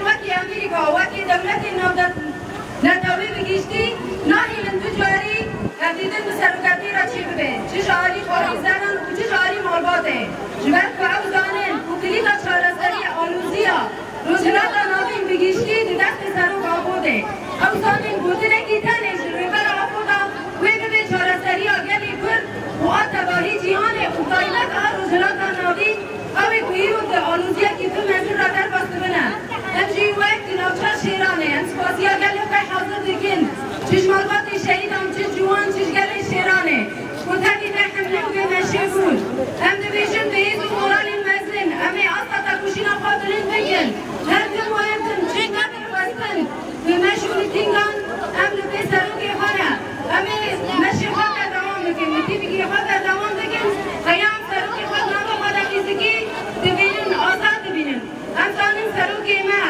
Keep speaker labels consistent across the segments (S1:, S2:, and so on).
S1: وکی امریکا وکی دولت نتاوی بگیشتی ناهی من تجاری هدیدن بسروکتی را چی ببه چه شعاری خواهی زنن و چه شعاری مالباته جبت که او زانن و کلیتا چارستری آلوزیا روزنات ناوین بگیشتی دو دست سروک آبوده او زانن گوتنه گیتنه جلوی آبودا وی ببه چارستری آگلی پر و آتباهی جیانه و قایمت روزنات ناوین اوی کویرو ده آلوزیا که تو منزل را در باسته بنن امجی وقت نوچه شیرانه انسپاسیا گلی که حاضر دکن چش مالباتی شهیدم چش جوان چش گلی شیرانه کتاکی ده حمله و به مشه بود ام دویشن به ایز و مورال مزن امی آستا تکوشینا خاطرین بگن هر دم و امتن چه نبر بستن به مشهوری تینگان ام لبه سروکی خانه امی مشه خواه در دوام بکن متی بگی خواه در دوام بکن خیام سروکی خواه نامو خواه دقیزگی دبینن آزاد بینن ام زانن سروکی ما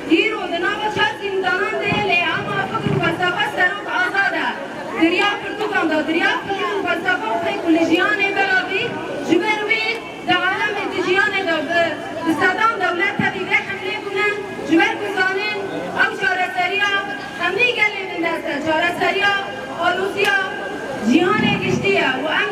S1: دیرو دنابا چه زندانان دیلی اما فکر فلسفه سروک آزاده دریا پرتوکان دا دریا فکر فلسفه و خیلی کلیجیان بلابی جبروی در عالم تجیان دا بستادان دولت تبیبه حمله کنن جبر بزانن او چارسریا همه گلی من دسته چارسریا آلوزیا جیان گشتیه و ام